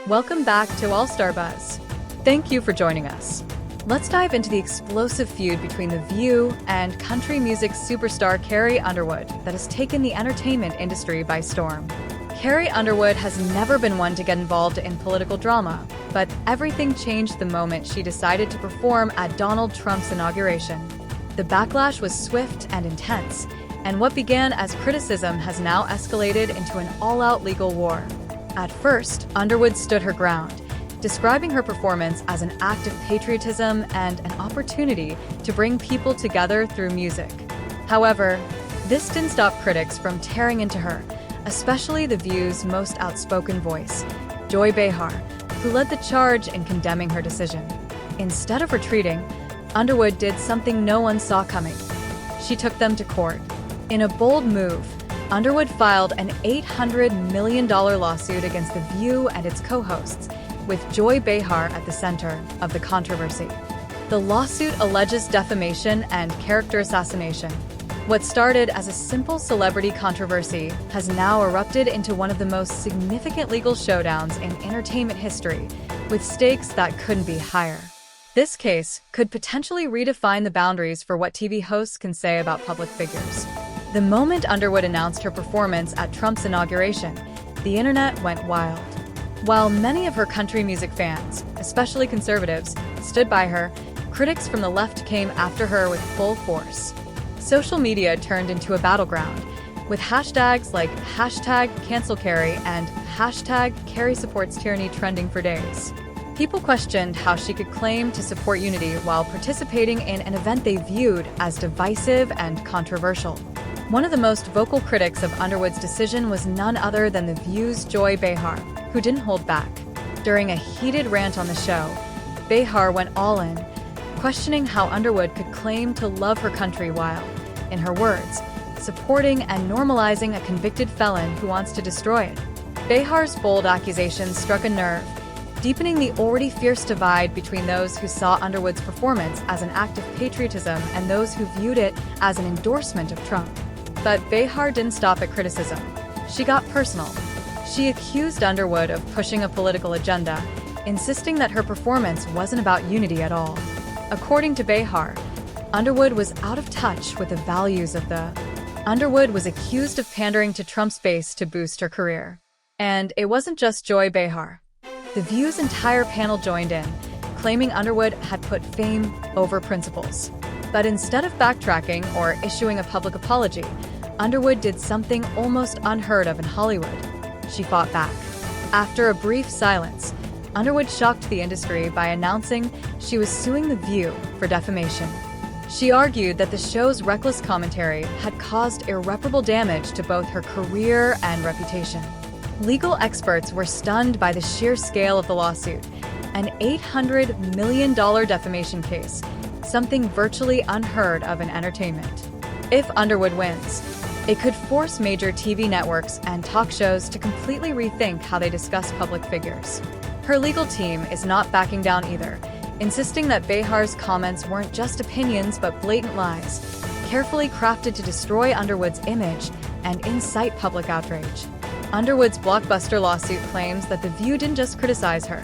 Welcome back to All-Star Buzz. Thank you for joining us. Let's dive into the explosive feud between The View and country music superstar Carrie Underwood that has taken the entertainment industry by storm. Carrie Underwood has never been one to get involved in political drama, but everything changed the moment she decided to perform at Donald Trump's inauguration. The backlash was swift and intense, and what began as criticism has now escalated into an all-out legal war. At first, Underwood stood her ground, describing her performance as an act of patriotism and an opportunity to bring people together through music. However, this didn't stop critics from tearing into her, especially The View's most outspoken voice, Joy Behar, who led the charge in condemning her decision. Instead of retreating, Underwood did something no one saw coming. She took them to court. In a bold move, Underwood filed an $800 million lawsuit against The View and its co-hosts, with Joy Behar at the center of the controversy. The lawsuit alleges defamation and character assassination. What started as a simple celebrity controversy has now erupted into one of the most significant legal showdowns in entertainment history, with stakes that couldn't be higher. This case could potentially redefine the boundaries for what TV hosts can say about public figures. The moment Underwood announced her performance at Trump's inauguration, the internet went wild. While many of her country music fans, especially conservatives, stood by her, critics from the left came after her with full force. Social media turned into a battleground, with hashtags like #CancelCarrie and #CarrieSupportsTyranny trending for days. People questioned how she could claim to support unity while participating in an event they viewed as divisive and controversial. One of the most vocal critics of Underwood's decision was none other than The View's Joy Behar, who didn't hold back. During a heated rant on the show, Behar went all in, questioning how Underwood could claim to love her country while, in her words, supporting and normalizing a convicted felon who wants to destroy it. Behar's bold accusations struck a nerve, deepening the already fierce divide between those who saw Underwood's performance as an act of patriotism and those who viewed it as an endorsement of Trump. But Behar didn't stop at criticism. She got personal. She accused Underwood of pushing a political agenda, insisting that her performance wasn't about unity at all. According to Behar, Underwood was out of touch with the values of the... Underwood was accused of pandering to Trump's base to boost her career. And it wasn't just Joy Behar. The View's entire panel joined in, claiming Underwood had put fame over principles. But instead of backtracking or issuing a public apology, Underwood did something almost unheard of in Hollywood. She fought back. After a brief silence, Underwood shocked the industry by announcing she was suing The View for defamation. She argued that the show's reckless commentary had caused irreparable damage to both her career and reputation. Legal experts were stunned by the sheer scale of the lawsuit, an $800 million defamation case, something virtually unheard of in entertainment. If Underwood wins, it could force major TV networks and talk shows to completely rethink how they discuss public figures. Her legal team is not backing down either, insisting that Behar's comments weren't just opinions but blatant lies, carefully crafted to destroy Underwood's image and incite public outrage. Underwood's blockbuster lawsuit claims that The View didn't just criticize her,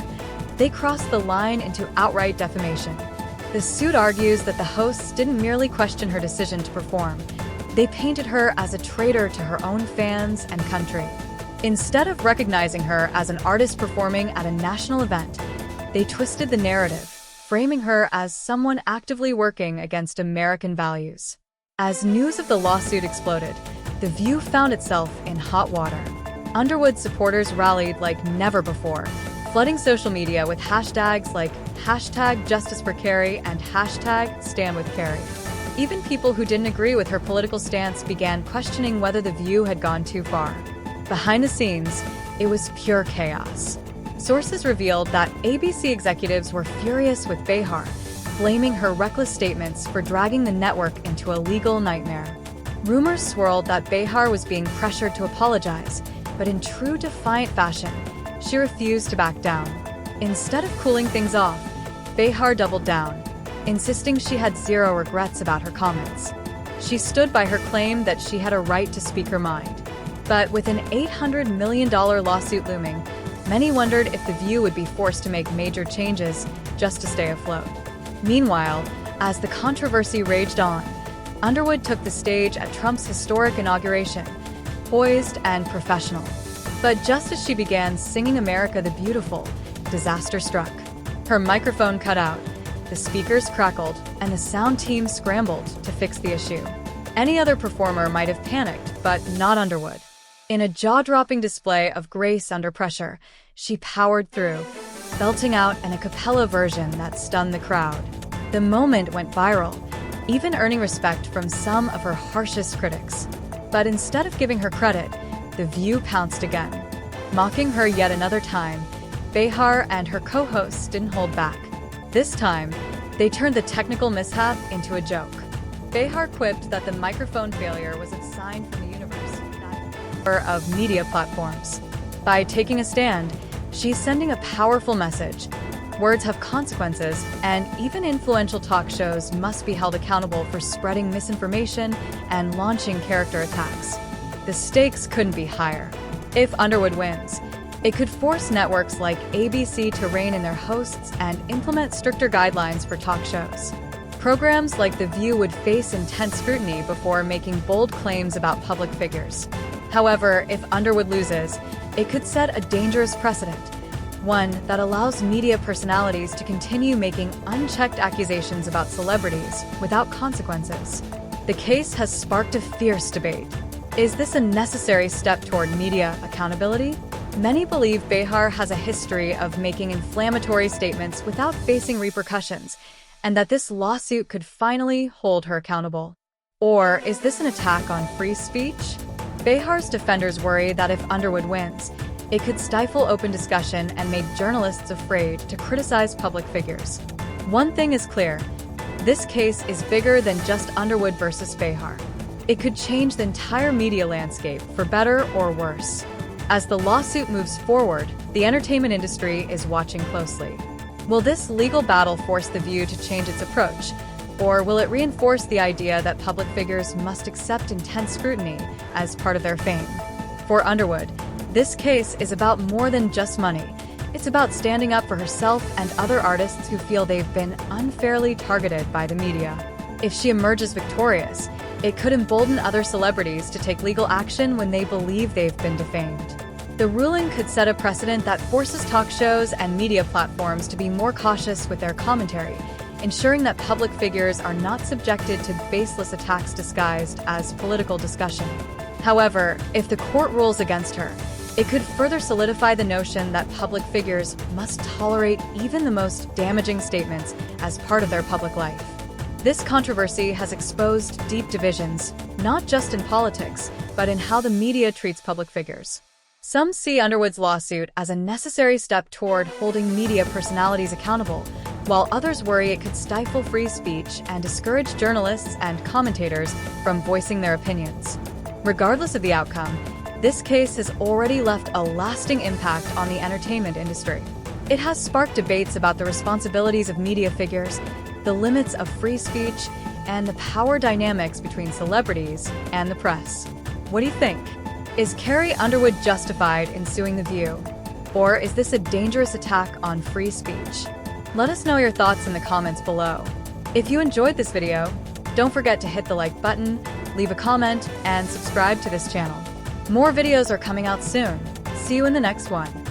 they crossed the line into outright defamation. The suit argues that the hosts didn't merely question her decision to perform, they painted her as a traitor to her own fans and country. Instead of recognizing her as an artist performing at a national event, they twisted the narrative, framing her as someone actively working against American values. As news of the lawsuit exploded, The View found itself in hot water. Underwood supporters rallied like never before, flooding social media with hashtags like #JusticeForCarrie and #StandWithCarrie. Even people who didn't agree with her political stance began questioning whether The View had gone too far. Behind the scenes, it was pure chaos. Sources revealed that ABC executives were furious with Behar, blaming her reckless statements for dragging the network into a legal nightmare. Rumors swirled that Behar was being pressured to apologize, but in true defiant fashion, she refused to back down. Instead of cooling things off, Behar doubled down, insisting she had zero regrets about her comments. She stood by her claim that she had a right to speak her mind. But with an $800 million lawsuit looming, Many wondered if The View would be forced to make major changes just to stay afloat. Meanwhile, as the controversy raged on, Underwood took the stage at Trump's historic inauguration, poised and professional. But just as she began singing America the Beautiful, disaster struck. Her microphone cut out, the speakers crackled, and the sound team scrambled to fix the issue. Any other performer might have panicked, but not Underwood. In a jaw-dropping display of grace under pressure, she powered through, belting out an a cappella version that stunned the crowd. The moment went viral, even earning respect from some of her harshest critics. But instead of giving her credit, The View pounced again. Mocking her yet another time, Behar and her co-hosts didn't hold back. This time, they turned the technical mishap into a joke. Behar quipped that the microphone failure was a sign from the universe of media platforms. By taking a stand, she's sending a powerful message. Words have consequences, and even influential talk shows must be held accountable for spreading misinformation and launching character attacks. The stakes couldn't be higher. If Underwood wins, it could force networks like ABC to rein in their hosts and implement stricter guidelines for talk shows. Programs like The View would face intense scrutiny before making bold claims about public figures. However, if Underwood loses, it could set a dangerous precedent, one that allows media personalities to continue making unchecked accusations about celebrities without consequences. The case has sparked a fierce debate. Is this a necessary step toward media accountability? Many believe Behar has a history of making inflammatory statements without facing repercussions, and that this lawsuit could finally hold her accountable. Or is this an attack on free speech? Behar's defenders worry that if Underwood wins, it could stifle open discussion and make journalists afraid to criticize public figures. One thing is clear, this case is bigger than just Underwood versus Behar. It could change the entire media landscape for better or worse. As the lawsuit moves forward, the entertainment industry is watching closely. Will this legal battle force The View to change its approach? Or will it reinforce the idea that public figures must accept intense scrutiny as part of their fame? For Underwood, this case is about more than just money. It's about standing up for herself and other artists who feel they've been unfairly targeted by the media. If she emerges victorious, it could embolden other celebrities to take legal action when they believe they've been defamed. The ruling could set a precedent that forces talk shows and media platforms to be more cautious with their commentary, ensuring that public figures are not subjected to baseless attacks disguised as political discussion. However, if the court rules against her, it could further solidify the notion that public figures must tolerate even the most damaging statements as part of their public life. This controversy has exposed deep divisions, not just in politics, but in how the media treats public figures. Some see Underwood's lawsuit as a necessary step toward holding media personalities accountable, while others worry it could stifle free speech and discourage journalists and commentators from voicing their opinions. Regardless of the outcome, this case has already left a lasting impact on the entertainment industry. It has sparked debates about the responsibilities of media figures, the limits of free speech, and the power dynamics between celebrities and the press. What do you think? Is Carrie Underwood justified in suing The View? Or is this a dangerous attack on free speech? Let us know your thoughts in the comments below. If you enjoyed this video, don't forget to hit the like button, leave a comment, and subscribe to this channel. More videos are coming out soon. See you in the next one.